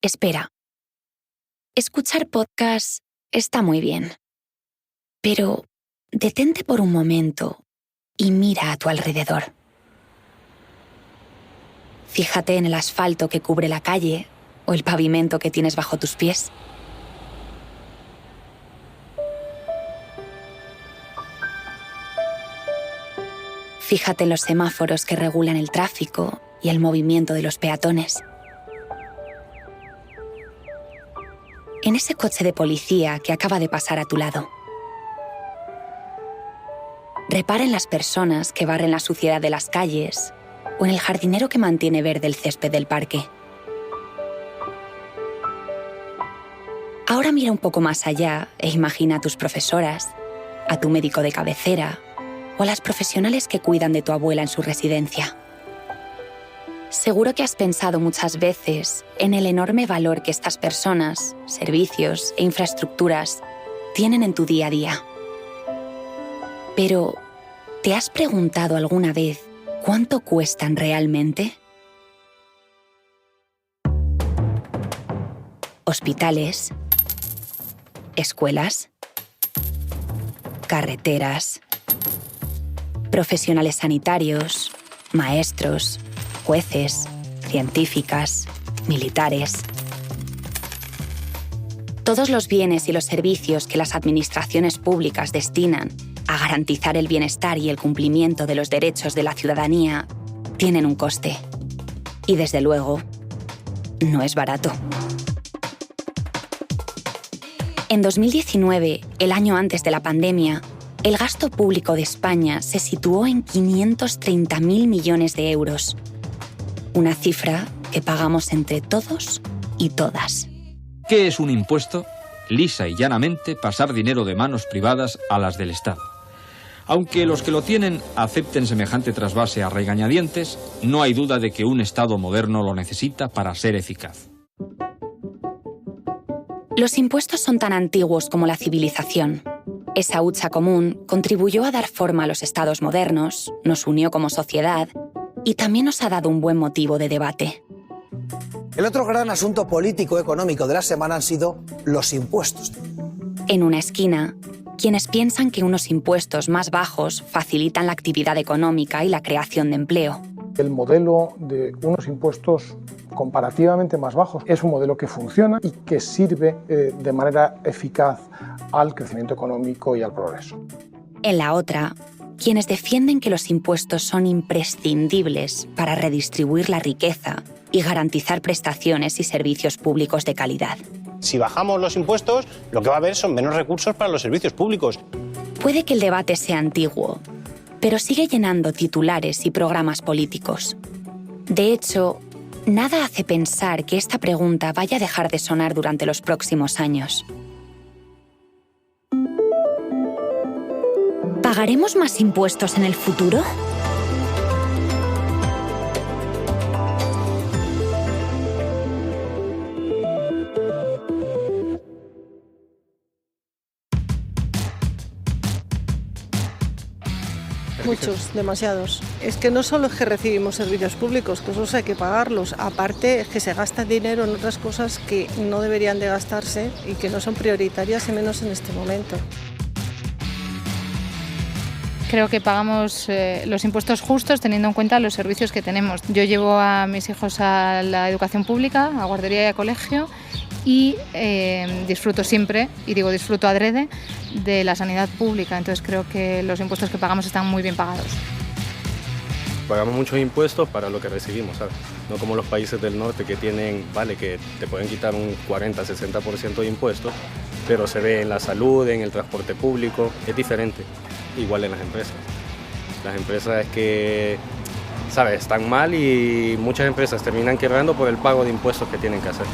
Espera. Escuchar podcasts está muy bien. Pero detente por un momento y mira a tu alrededor. Fíjate en el asfalto que cubre la calle o el pavimento que tienes bajo tus pies. Fíjate en los semáforos que regulan el tráfico y el movimiento de los peatones. En ese coche de policía que acaba de pasar a tu lado. Repara en las personas que barren la suciedad de las calles o en el jardinero que mantiene verde el césped del parque. Ahora mira un poco más allá e imagina a tus profesoras, a tu médico de cabecera o a las profesionales que cuidan de tu abuela en su residencia. Seguro que has pensado muchas veces en el enorme valor que estas personas, servicios e infraestructuras tienen en tu día a día. Pero, ¿te has preguntado alguna vez cuánto cuestan realmente? Hospitales, escuelas, carreteras, profesionales sanitarios, maestros, jueces, científicas, militares. Todos los bienes y los servicios que las administraciones públicas destinan a garantizar el bienestar y el cumplimiento de los derechos de la ciudadanía tienen un coste. Y desde luego, no es barato. En 2019, el año antes de la pandemia, el gasto público de España se situó en 530.000 millones de euros. Una cifra que pagamos entre todos y todas. ¿Qué es un impuesto? Lisa y llanamente pasar dinero de manos privadas a las del Estado. Aunque los que lo tienen acepten semejante trasvase a regañadientes, no hay duda de que un Estado moderno lo necesita para ser eficaz. Los impuestos son tan antiguos como la civilización. Esa hucha común contribuyó a dar forma a los estados modernos, nos unió como sociedad y también nos ha dado un buen motivo de debate. El otro gran asunto político-económico de la semana han sido los impuestos. En una esquina, quienes piensan que unos impuestos más bajos facilitan la actividad económica y la creación de empleo. El modelo de unos impuestos comparativamente más bajos es un modelo que funciona y que sirve de manera eficaz al crecimiento económico y al progreso. En la otra, quienes defienden que los impuestos son imprescindibles para redistribuir la riqueza y garantizar prestaciones y servicios públicos de calidad. Si bajamos los impuestos, lo que va a haber son menos recursos para los servicios públicos. Puede que el debate sea antiguo, pero sigue llenando titulares y programas políticos. De hecho, nada hace pensar que esta pregunta vaya a dejar de sonar durante los próximos años. ¿Pagaremos más impuestos en el futuro? Muchos, demasiados. Es que no solo es que recibimos servicios públicos, que esos hay que pagarlos. Aparte es que se gasta dinero en otras cosas que no deberían de gastarse y que no son prioritarias y menos en este momento. Creo que pagamos los impuestos justos teniendo en cuenta los servicios que tenemos. Yo llevo a mis hijos a la educación pública, a guardería y a colegio, y disfruto siempre, y digo disfruto adrede, de la sanidad pública. Entonces creo que los impuestos que pagamos están muy bien pagados. Pagamos muchos impuestos para lo que recibimos, ¿sabes? No como los países del norte que tienen, vale, que te pueden quitar un 40-60% de impuestos, pero se ve en la salud, en el transporte público, es diferente. Igual en las empresas. Las empresas es que, ¿sabes?, están mal y muchas empresas terminan quebrando por el pago de impuestos que tienen que hacer.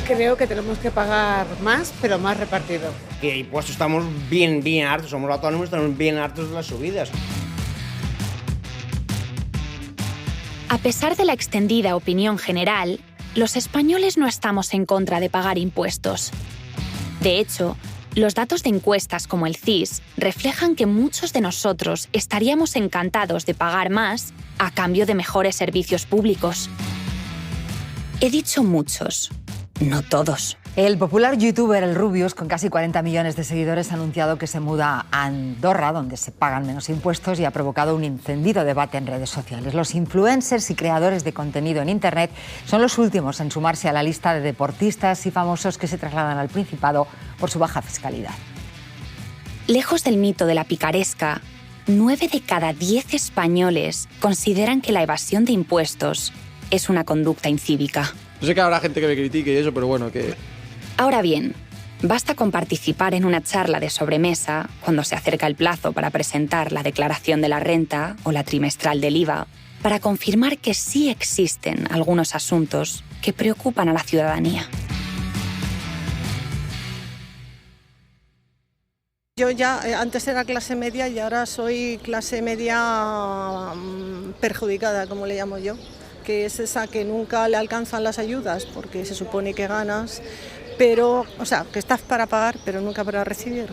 Creo que tenemos que pagar más, pero más repartido. Que impuestos estamos bien hartos, somos autónomos, estamos bien hartos de las subidas. A pesar de la extendida opinión general, los españoles no estamos en contra de pagar impuestos. De hecho, los datos de encuestas como el CIS reflejan que muchos de nosotros estaríamos encantados de pagar más a cambio de mejores servicios públicos. He dicho muchos, no todos. El popular youtuber El Rubius, con casi 40 millones de seguidores, ha anunciado que se muda a Andorra, donde se pagan menos impuestos, y ha provocado un encendido debate en redes sociales. Los influencers y creadores de contenido en Internet son los últimos en sumarse a la lista de deportistas y famosos que se trasladan al Principado por su baja fiscalidad. Lejos del mito de la picaresca, 9 de cada 10 españoles consideran que la evasión de impuestos es una conducta incívica. Yo sé que habrá gente que me critique y eso, pero bueno, que... Ahora bien, basta con participar en una charla de sobremesa cuando se acerca el plazo para presentar la declaración de la renta o la trimestral del IVA para confirmar que sí existen algunos asuntos que preocupan a la ciudadanía. Yo ya antes era clase media y ahora soy clase media perjudicada, como le llamo yo, que es esa que nunca le alcanzan las ayudas porque se supone que ganas, pero, o sea, que estás para pagar, pero nunca para recibir.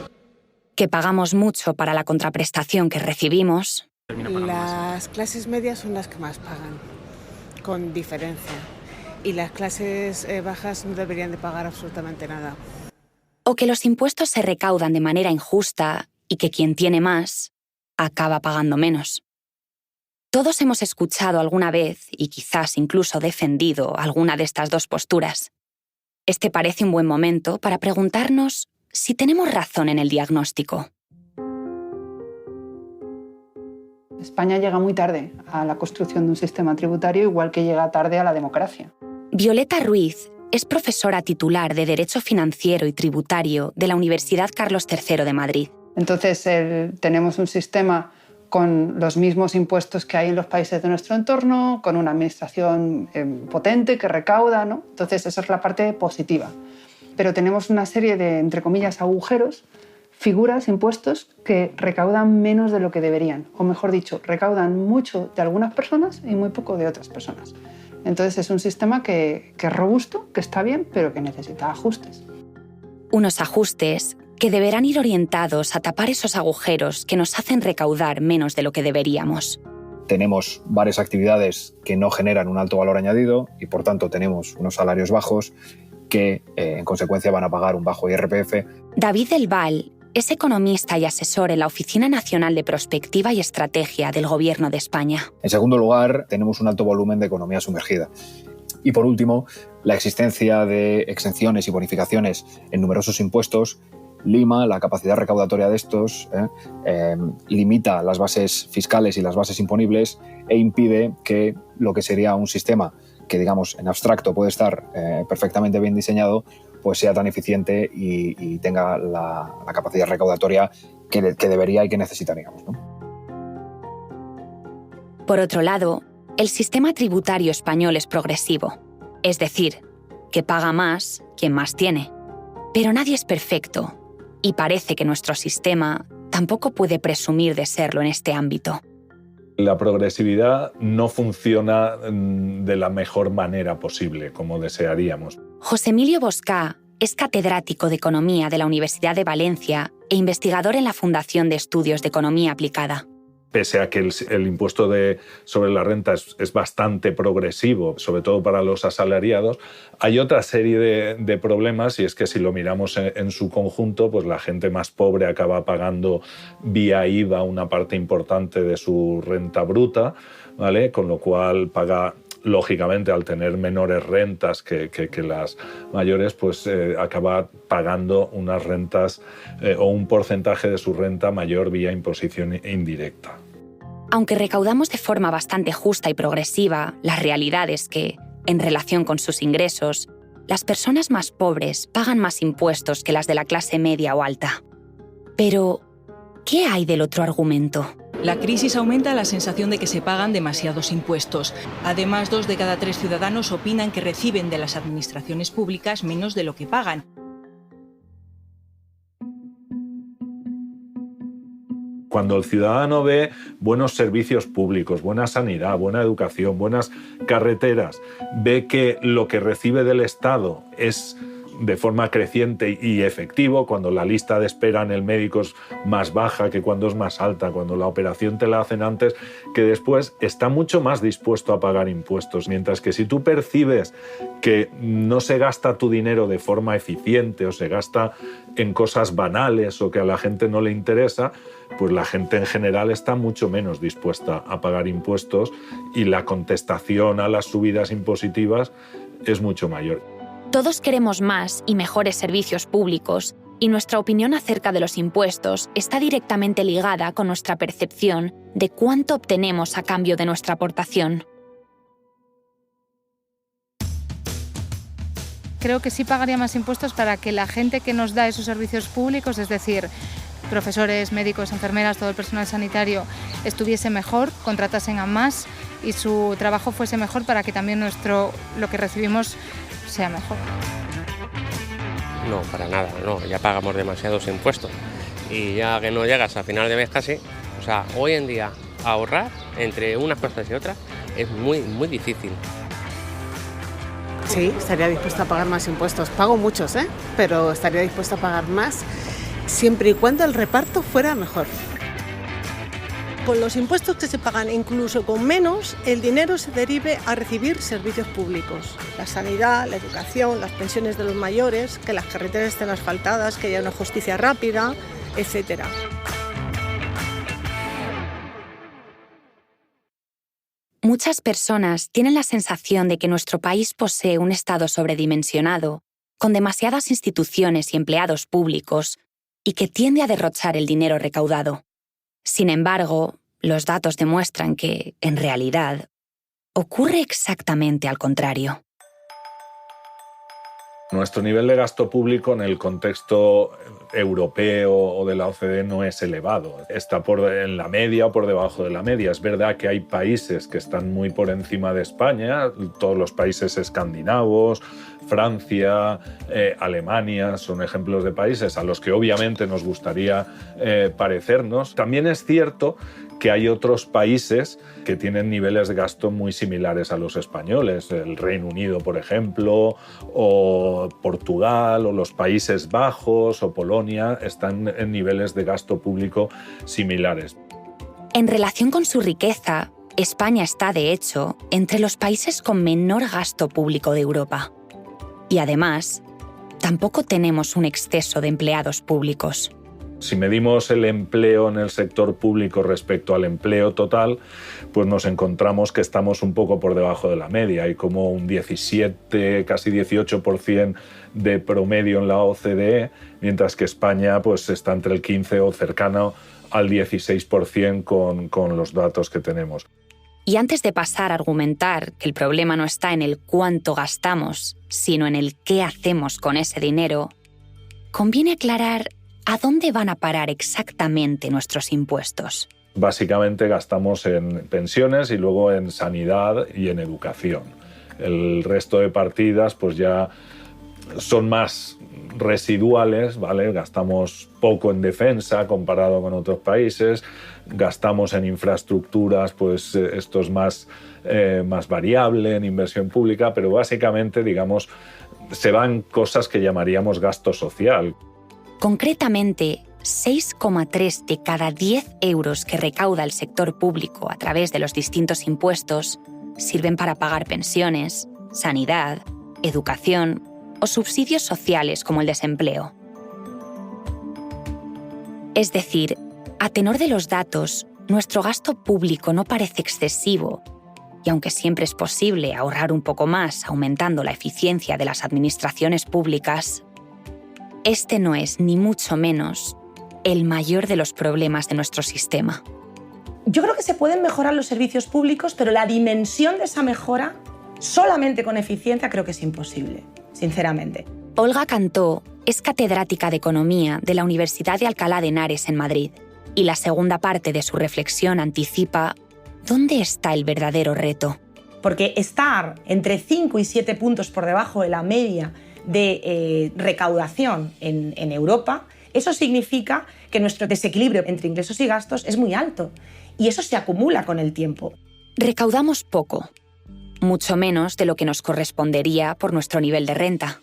Que pagamos mucho para la contraprestación que recibimos. Las clases medias son las que más pagan, con diferencia. Y las clases bajas no deberían de pagar absolutamente nada. O que los impuestos se recaudan de manera injusta y que quien tiene más acaba pagando menos. Todos hemos escuchado alguna vez, y quizás incluso defendido, alguna de estas dos posturas. Este parece un buen momento para preguntarnos si tenemos razón en el diagnóstico. España llega muy tarde a la construcción de un sistema tributario, igual que llega tarde a la democracia. Violeta Ruiz es profesora titular de Derecho Financiero y Tributario de la Universidad Carlos III de Madrid. Entonces, tenemos un sistema con los mismos impuestos que hay en los países de nuestro entorno, con una administración potente que recauda, ¿no? Entonces, esa es la parte positiva. Pero tenemos una serie de, entre comillas, agujeros, figuras, impuestos que recaudan menos de lo que deberían. O mejor dicho, recaudan mucho de algunas personas y muy poco de otras personas. Entonces, es un sistema que es robusto, que está bien, pero que necesita ajustes. Unos ajustes que deberán ir orientados a tapar esos agujeros que nos hacen recaudar menos de lo que deberíamos. Tenemos varias actividades que no generan un alto valor añadido y, por tanto, tenemos unos salarios bajos que, en consecuencia, van a pagar un bajo IRPF. David Del Val es economista y asesor en la Oficina Nacional de Prospectiva y Estrategia del Gobierno de España. En segundo lugar, tenemos un alto volumen de economía sumergida. Y, por último, la existencia de exenciones y bonificaciones en numerosos impuestos lima la capacidad recaudatoria de estos, limita las bases fiscales y las bases imponibles e impide que lo que sería un sistema que, digamos, en abstracto puede estar perfectamente bien diseñado, pues sea tan eficiente y tenga la capacidad recaudatoria que debería y que necesitaríamos, ¿no? Por otro lado, el sistema tributario español es progresivo, es decir, que paga más quien más tiene. Pero nadie es perfecto. Y parece que nuestro sistema tampoco puede presumir de serlo en este ámbito. La progresividad no funciona de la mejor manera posible, como desearíamos. José Emilio Boscá es catedrático de Economía de la Universidad de Valencia e investigador en la Fundación de Estudios de Economía Aplicada. Pese a que el impuesto sobre la renta es bastante progresivo, sobre todo para los asalariados, hay otra serie de problemas, y es que si lo miramos en su conjunto, pues la gente más pobre acaba pagando vía IVA una parte importante de su renta bruta, ¿vale? Con lo cual paga, lógicamente, al tener menores rentas que las mayores, pues acaba pagando unas rentas o un porcentaje de su renta mayor vía imposición indirecta. Aunque recaudamos de forma bastante justa y progresiva, la realidad es que, en relación con sus ingresos, las personas más pobres pagan más impuestos que las de la clase media o alta. Pero, ¿qué hay del otro argumento? La crisis aumenta la sensación de que se pagan demasiados impuestos. Además, 2 de cada 3 ciudadanos opinan que reciben de las administraciones públicas menos de lo que pagan. Cuando el ciudadano ve buenos servicios públicos, buena sanidad, buena educación, buenas carreteras, ve que lo que recibe del Estado es de forma creciente y efectivo, cuando la lista de espera en el médico es más baja que cuando es más alta, cuando la operación te la hacen antes que después, está mucho más dispuesto a pagar impuestos. Mientras que si tú percibes que no se gasta tu dinero de forma eficiente o se gasta en cosas banales o que a la gente no le interesa, pues la gente en general está mucho menos dispuesta a pagar impuestos y la contestación a las subidas impositivas es mucho mayor. Todos queremos más y mejores servicios públicos, y nuestra opinión acerca de los impuestos está directamente ligada con nuestra percepción de cuánto obtenemos a cambio de nuestra aportación. Creo que sí pagaría más impuestos para que la gente que nos da esos servicios públicos, es decir, profesores, médicos, enfermeras, todo el personal sanitario, estuviese mejor, contratasen a más y su trabajo fuese mejor para que también lo que recibimos sea mejor. No, para nada, no, ya pagamos demasiados impuestos y ya que no llegas a final de mes casi, o sea, hoy en día ahorrar entre unas cosas y otras es muy, muy difícil. Sí, estaría dispuesta a pagar más impuestos. Pago muchos, pero estaría dispuesta a pagar más siempre y cuando el reparto fuera mejor. Con los impuestos que se pagan, incluso con menos, el dinero se derive a recibir servicios públicos. La sanidad, la educación, las pensiones de los mayores, que las carreteras estén asfaltadas, que haya una justicia rápida, etc. Muchas personas tienen la sensación de que nuestro país posee un Estado sobredimensionado, con demasiadas instituciones y empleados públicos, y que tiende a derrochar el dinero recaudado. Sin embargo, los datos demuestran que, en realidad, ocurre exactamente al contrario. Nuestro nivel de gasto público en el contexto europeo o de la OCDE no es elevado. Está en la media o por debajo de la media. Es verdad que hay países que están muy por encima de España, todos los países escandinavos, Francia, Alemania, son ejemplos de países a los que obviamente nos gustaría parecernos. También es cierto que hay otros países que tienen niveles de gasto muy similares a los españoles, el Reino Unido, por ejemplo, o Portugal, o los Países Bajos, o Polonia, están en niveles de gasto público similares. En relación con su riqueza, España está, de hecho, entre los países con menor gasto público de Europa. Y además, tampoco tenemos un exceso de empleados públicos. Si medimos el empleo en el sector público respecto al empleo total, pues nos encontramos que estamos un poco por debajo de la media. Hay como un 17, casi 18% de promedio en la OCDE, mientras que España pues, está entre el 15 o cercano al 16% con los datos que tenemos. Y antes de pasar a argumentar que el problema no está en el cuánto gastamos, sino en el qué hacemos con ese dinero, conviene aclarar ¿a dónde van a parar exactamente nuestros impuestos? Básicamente gastamos en pensiones y luego en sanidad y en educación. El resto de partidas pues ya son más residuales, ¿vale? Gastamos poco en defensa comparado con otros países, gastamos en infraestructuras, pues esto es más variable, en inversión pública, pero básicamente, digamos, se van cosas que llamaríamos gasto social. Concretamente, 6,3 de cada 10 euros que recauda el sector público a través de los distintos impuestos sirven para pagar pensiones, sanidad, educación o subsidios sociales como el desempleo. Es decir, a tenor de los datos, nuestro gasto público no parece excesivo, y aunque siempre es posible ahorrar un poco más aumentando la eficiencia de las administraciones públicas, este no es, ni mucho menos, el mayor de los problemas de nuestro sistema. Yo creo que se pueden mejorar los servicios públicos, pero la dimensión de esa mejora, solamente con eficiencia, creo que es imposible, sinceramente. Olga Cantó es catedrática de Economía de la Universidad de Alcalá de Henares en Madrid, y la segunda parte de su reflexión anticipa ¿dónde está el verdadero reto? Porque estar entre 5 y 7 puntos por debajo de la media de recaudación en Europa, eso significa que nuestro desequilibrio entre ingresos y gastos es muy alto y eso se acumula con el tiempo. Recaudamos poco, mucho menos de lo que nos correspondería por nuestro nivel de renta.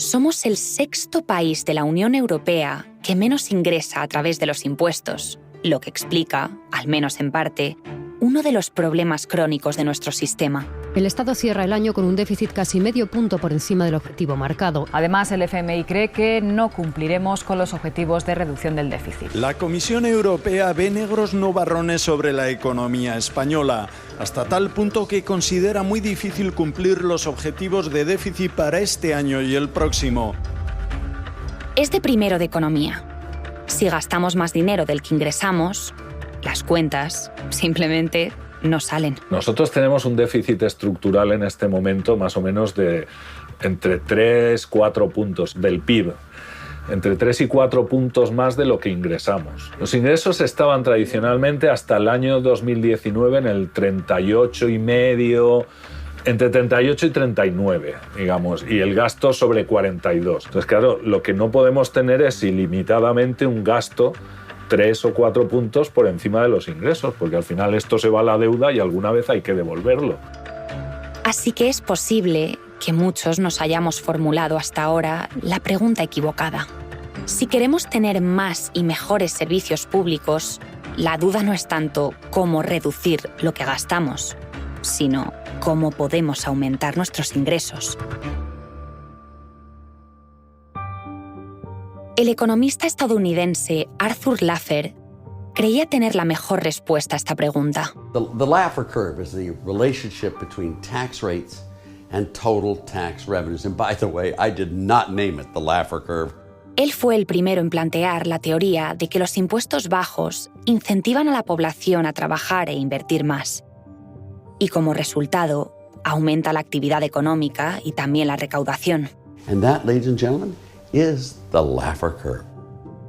somos el 6º país de la Unión Europea que menos ingresa a través de los impuestos, lo que explica, al menos en parte, uno de los problemas crónicos de nuestro sistema. El Estado cierra el año con un déficit casi medio punto por encima del objetivo marcado. Además, el FMI cree que no cumpliremos con los objetivos de reducción del déficit. La Comisión Europea ve negros nubarrones sobre la economía española, hasta tal punto que considera muy difícil cumplir los objetivos de déficit para este año y el próximo. Es de primero de economía. Si gastamos más dinero del que ingresamos, las cuentas simplemente no salen. Nosotros tenemos un déficit estructural en este momento más o menos de entre 3-4 puntos del PIB. Entre 3 y 4 puntos más de lo que ingresamos. Los ingresos estaban tradicionalmente hasta el año 2019 en el 38,5%, entre 38 y 39, digamos, y el gasto sobre 42. Entonces, claro, lo que no podemos tener es ilimitadamente un gasto 3 o 4 puntos por encima de los ingresos, porque al final esto se va a la deuda y alguna vez hay que devolverlo. Así que es posible que muchos nos hayamos formulado hasta ahora la pregunta equivocada. Si queremos tener más y mejores servicios públicos, la duda no es tanto cómo reducir lo que gastamos, sino cómo podemos aumentar nuestros ingresos. El economista estadounidense Arthur Laffer creía tener la mejor respuesta a esta pregunta. The Laffer curve is the relationship between tax rates and total tax revenues. And by the way, I did not name it the Laffer curve. Él fue el primero en plantear la teoría de que los impuestos bajos incentivan a la población a trabajar e invertir más. Y como resultado, aumenta la actividad económica y también la recaudación. And that, ladies and gentlemen, is the Laffer curve.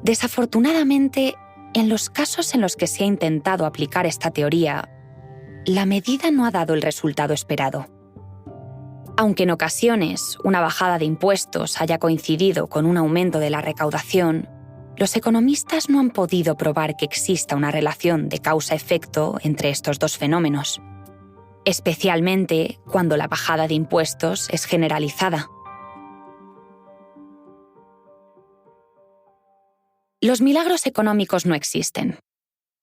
Desafortunadamente, en los casos en los que se ha intentado aplicar esta teoría, la medida no ha dado el resultado esperado. Aunque en ocasiones una bajada de impuestos haya coincidido con un aumento de la recaudación, los economistas no han podido probar que exista una relación de causa-efecto entre estos dos fenómenos, especialmente cuando la bajada de impuestos es generalizada. Los milagros económicos no existen.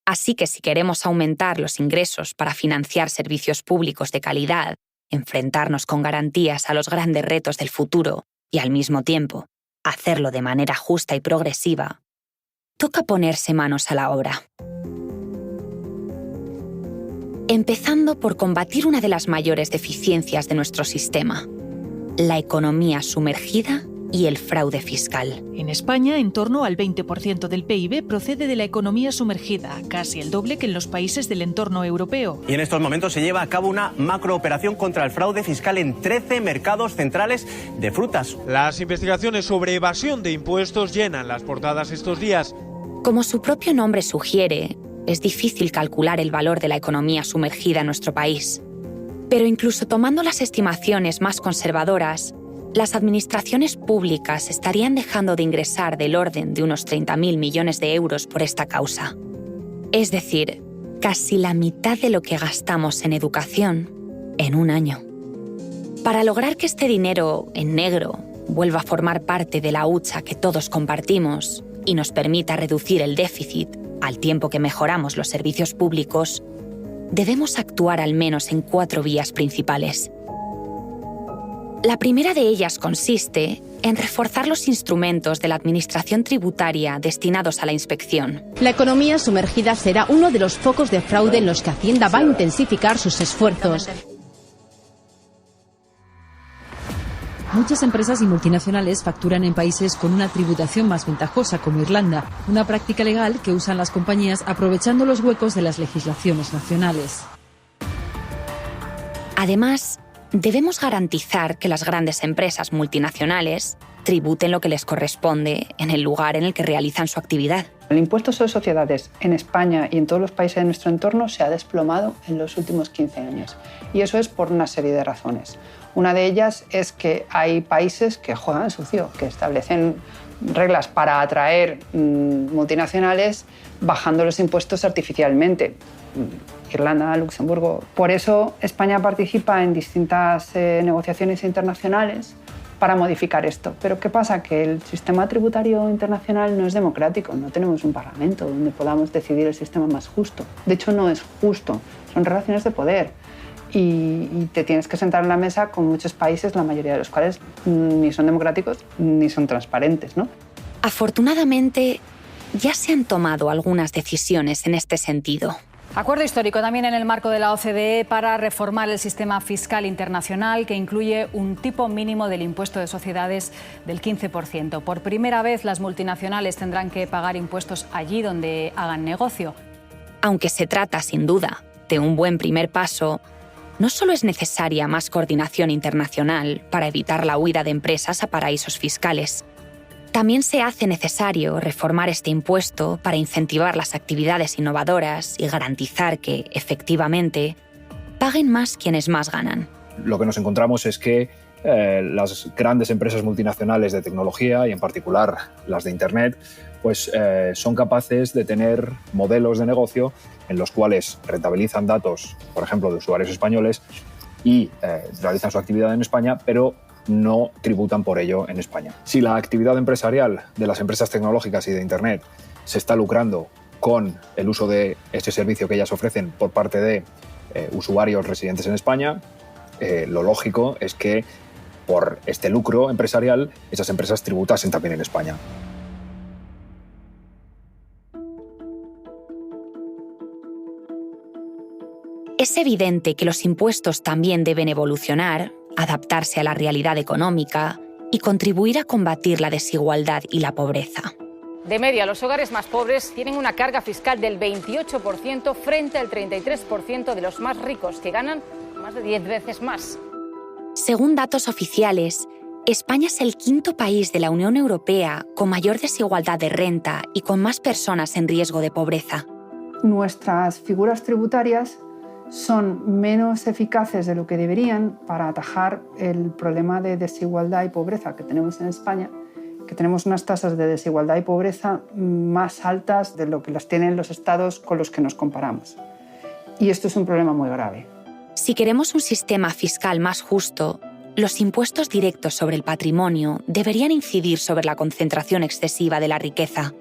Así que si queremos aumentar los ingresos para financiar servicios públicos de calidad, enfrentarnos con garantías a los grandes retos del futuro y al mismo tiempo hacerlo de manera justa y progresiva, toca ponerse manos a la obra. Empezando por combatir una de las mayores deficiencias de nuestro sistema, la economía sumergida y el fraude fiscal. En España, en torno al 20% del PIB procede de la economía sumergida, casi el doble que en los países del entorno europeo. Y en estos momentos se lleva a cabo una macrooperación contra el fraude fiscal en 13 mercados centrales de frutas. Las investigaciones sobre evasión de impuestos llenan las portadas estos días. Como su propio nombre sugiere, es difícil calcular el valor de la economía sumergida en nuestro país. Pero incluso tomando las estimaciones más conservadoras, las administraciones públicas estarían dejando de ingresar del orden de unos 30.000 millones de euros por esta causa. Es decir, casi la mitad de lo que gastamos en educación en un año. Para lograr que este dinero en negro vuelva a formar parte de la hucha que todos compartimos y nos permita reducir el déficit al tiempo que mejoramos los servicios públicos, debemos actuar al menos en 4 vías principales. La primera de ellas consiste en reforzar los instrumentos de la administración tributaria destinados a la inspección. La economía sumergida será uno de los focos de fraude en los que Hacienda va a intensificar sus esfuerzos. Muchas empresas y multinacionales facturan en países con una tributación más ventajosa, como Irlanda, una práctica legal que usan las compañías aprovechando los huecos de las legislaciones nacionales. Además, debemos garantizar que las grandes empresas multinacionales tributen lo que les corresponde en el lugar en el que realizan su actividad. El impuesto sobre sociedades en España y en todos los países de nuestro entorno se ha desplomado en los últimos 15 años. Y eso es por una serie de razones. Una de ellas es que hay países que juegan sucio, que establecen reglas para atraer multinacionales bajando los impuestos artificialmente. Irlanda, Luxemburgo. Por eso España participa en distintas negociaciones internacionales para modificar esto. Pero ¿qué pasa? Que el sistema tributario internacional no es democrático, no tenemos un parlamento donde podamos decidir el sistema más justo. De hecho, no es justo, son relaciones de poder. Y te tienes que sentar en la mesa con muchos países, la mayoría de los cuales ni son democráticos ni son transparentes, ¿no? Afortunadamente, ya se han tomado algunas decisiones en este sentido. Acuerdo histórico también en el marco de la OCDE para reformar el sistema fiscal internacional, que incluye un tipo mínimo del impuesto de sociedades del 15%. Por primera vez, las multinacionales tendrán que pagar impuestos allí donde hagan negocio. Aunque se trata, sin duda, de un buen primer paso, no solo es necesaria más coordinación internacional para evitar la huida de empresas a paraísos fiscales. También se hace necesario reformar este impuesto para incentivar las actividades innovadoras y garantizar que, efectivamente, paguen más quienes más ganan. Lo que nos encontramos es que las grandes empresas multinacionales de tecnología, y en particular las de Internet, pues son capaces de tener modelos de negocio en los cuales rentabilizan datos, por ejemplo, de usuarios españoles y realizan su actividad en España, pero no tributan por ello en España. Si la actividad empresarial de las empresas tecnológicas y de Internet se está lucrando con el uso de este servicio que ellas ofrecen por parte de usuarios residentes en España, lo lógico es que por este lucro empresarial esas empresas tributasen también en España. Es evidente que los impuestos también deben evolucionar, adaptarse a la realidad económica y contribuir a combatir la desigualdad y la pobreza. De media, los hogares más pobres tienen una carga fiscal del 28% frente al 33% de los más ricos, que ganan más de 10 veces más. Según datos oficiales, España es el quinto país de la Unión Europea con mayor desigualdad de renta y con más personas en riesgo de pobreza. Nuestras figuras tributarias son menos eficaces de lo que deberían para atajar el problema de desigualdad y pobreza que tenemos en España, que tenemos unas tasas de desigualdad y pobreza más altas de lo que las tienen los estados con los que nos comparamos. Y esto es un problema muy grave. Si queremos un sistema fiscal más justo, los impuestos directos sobre el patrimonio deberían incidir sobre la concentración excesiva de la riqueza.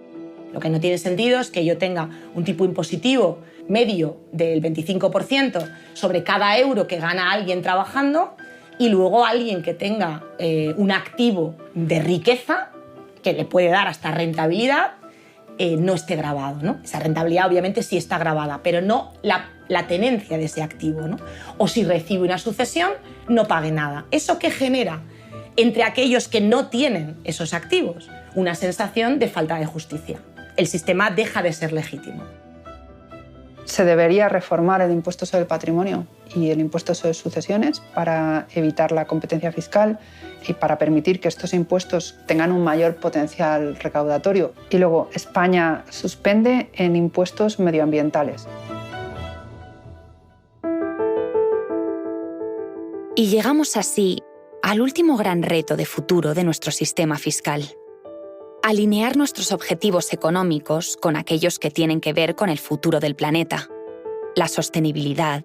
Lo que no tiene sentido es que yo tenga un tipo impositivo medio del 25% sobre cada euro que gana alguien trabajando y luego alguien que tenga un activo de riqueza que le puede dar hasta rentabilidad no esté gravado, ¿no? Esa rentabilidad obviamente sí está gravada, pero no la tenencia de ese activo, ¿no? O si recibe una sucesión, no pague nada. ¿Eso qué genera entre aquellos que no tienen esos activos? Una sensación de falta de justicia. El sistema deja de ser legítimo. Se debería reformar el impuesto sobre el patrimonio y el impuesto sobre sucesiones para evitar la competencia fiscal y para permitir que estos impuestos tengan un mayor potencial recaudatorio. Y luego, España suspende en impuestos medioambientales. Y llegamos así al último gran reto de futuro de nuestro sistema fiscal. Alinear nuestros objetivos económicos con aquellos que tienen que ver con el futuro del planeta, la sostenibilidad,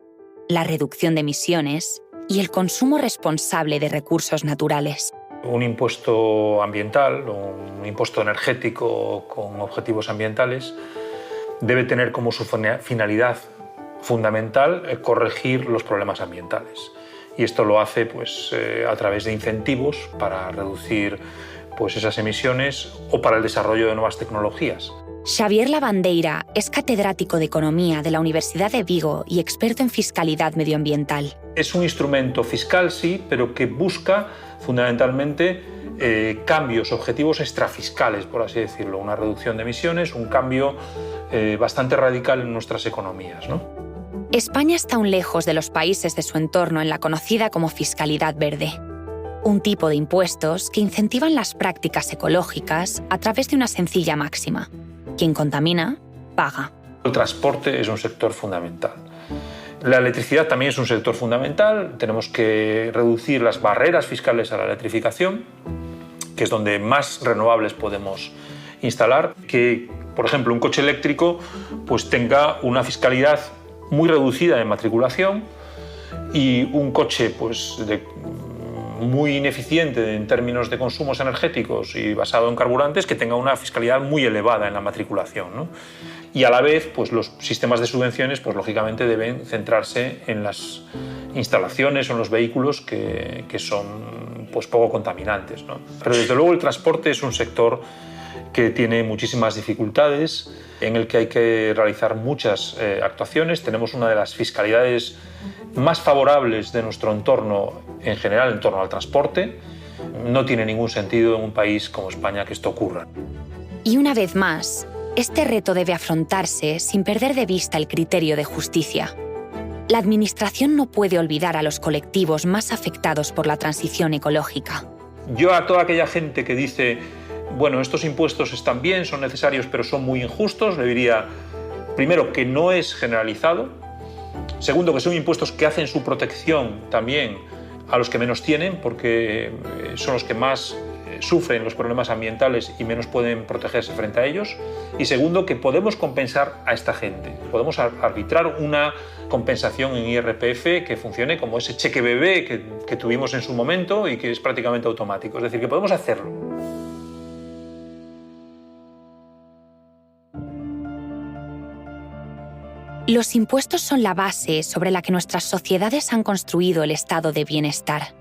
la reducción de emisiones y el consumo responsable de recursos naturales. Un impuesto ambiental o un impuesto energético con objetivos ambientales debe tener como su finalidad fundamental corregir los problemas ambientales. Y esto lo hace a través de incentivos para reducir esas emisiones o para el desarrollo de nuevas tecnologías. Xavier Lavandeira es catedrático de Economía de la Universidad de Vigo y experto en fiscalidad medioambiental. Es un instrumento fiscal, sí, pero que busca fundamentalmente cambios, objetivos extrafiscales, por así decirlo, una reducción de emisiones, un cambio bastante radical en nuestras economías, ¿no? España está aún lejos de los países de su entorno en la conocida como fiscalidad verde. Un tipo de impuestos que incentivan las prácticas ecológicas a través de una sencilla máxima. Quien contamina, paga. El transporte es un sector fundamental. La electricidad también es un sector fundamental. Tenemos que reducir las barreras fiscales a la electrificación, que es donde más renovables podemos instalar. Que, por ejemplo, un coche eléctrico tenga una fiscalidad muy reducida de matriculación y un coche de muy ineficiente en términos de consumos energéticos y basado en carburantes, que tenga una fiscalidad muy elevada en la matriculación, ¿no? Y a la vez, pues los sistemas de subvenciones, pues lógicamente deben centrarse en las instalaciones o en los vehículos que son pues poco contaminantes, ¿no? Pero desde luego el transporte es un sector que tiene muchísimas dificultades, en el que hay que realizar muchas actuaciones. Tenemos una de las fiscalidades más favorables de nuestro entorno en general en torno al transporte. No tiene ningún sentido en un país como España que esto ocurra. Y una vez más, este reto debe afrontarse sin perder de vista el criterio de justicia. La Administración no puede olvidar a los colectivos más afectados por la transición ecológica. Yo a toda aquella gente que dice, bueno, estos impuestos están bien, son necesarios, pero son muy injustos, le diría, primero, que no es generalizado. Segundo, que son impuestos que hacen su protección también a los que menos tienen, porque son los que más sufren los problemas ambientales y menos pueden protegerse frente a ellos. Y segundo, que podemos compensar a esta gente. Podemos arbitrar una compensación en IRPF que funcione como ese cheque bebé que tuvimos en su momento y que es prácticamente automático. Es decir, que podemos hacerlo. Los impuestos son la base sobre la que nuestras sociedades han construido el estado de bienestar.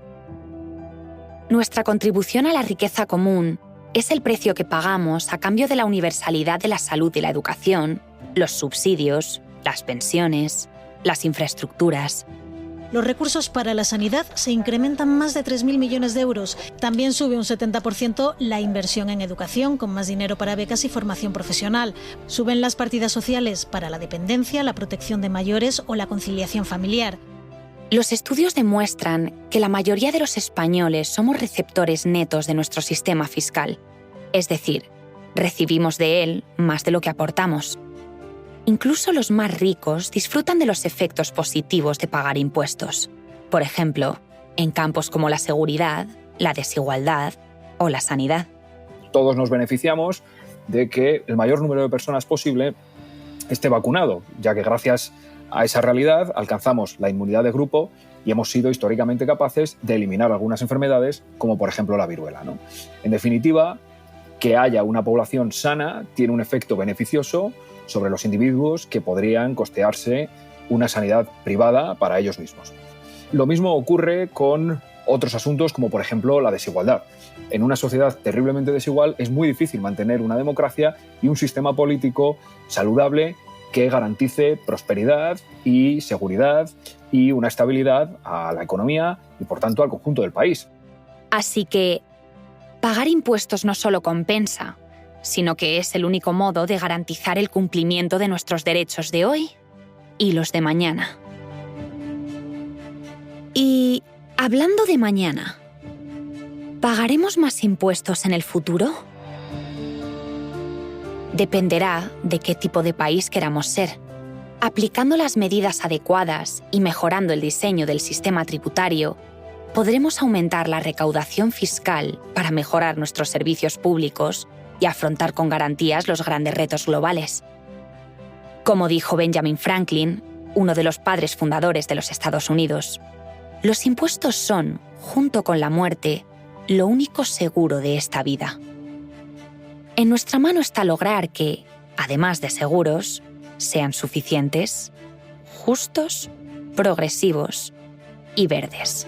Nuestra contribución a la riqueza común es el precio que pagamos a cambio de la universalidad de la salud y la educación, los subsidios, las pensiones, las infraestructuras. Los recursos para la sanidad se incrementan más de 3.000 millones de euros. También sube un 70% la inversión en educación, con más dinero para becas y formación profesional. Suben las partidas sociales para la dependencia, la protección de mayores o la conciliación familiar. Los estudios demuestran que la mayoría de los españoles somos receptores netos de nuestro sistema fiscal. Es decir, recibimos de él más de lo que aportamos. Incluso los más ricos disfrutan de los efectos positivos de pagar impuestos. Por ejemplo, en campos como la seguridad, la desigualdad o la sanidad. Todos nos beneficiamos de que el mayor número de personas posible esté vacunado, ya que gracias a esa realidad alcanzamos la inmunidad de grupo y hemos sido históricamente capaces de eliminar algunas enfermedades, como por ejemplo la viruela, ¿no? En definitiva, que haya una población sana tiene un efecto beneficioso sobre los individuos que podrían costearse una sanidad privada para ellos mismos. Lo mismo ocurre con otros asuntos como por ejemplo la desigualdad. En una sociedad terriblemente desigual es muy difícil mantener una democracia y un sistema político saludable que garantice prosperidad y seguridad y una estabilidad a la economía y por tanto al conjunto del país. Así que pagar impuestos no solo compensa, sino que es el único modo de garantizar el cumplimiento de nuestros derechos de hoy y los de mañana. Y hablando de mañana, ¿pagaremos más impuestos en el futuro? Dependerá de qué tipo de país queramos ser. Aplicando las medidas adecuadas y mejorando el diseño del sistema tributario, podremos aumentar la recaudación fiscal para mejorar nuestros servicios públicos y afrontar con garantías los grandes retos globales. Como dijo Benjamin Franklin, uno de los padres fundadores de los Estados Unidos, los impuestos son, junto con la muerte, lo único seguro de esta vida. En nuestra mano está lograr que, además de seguros, sean suficientes, justos, progresivos y verdes.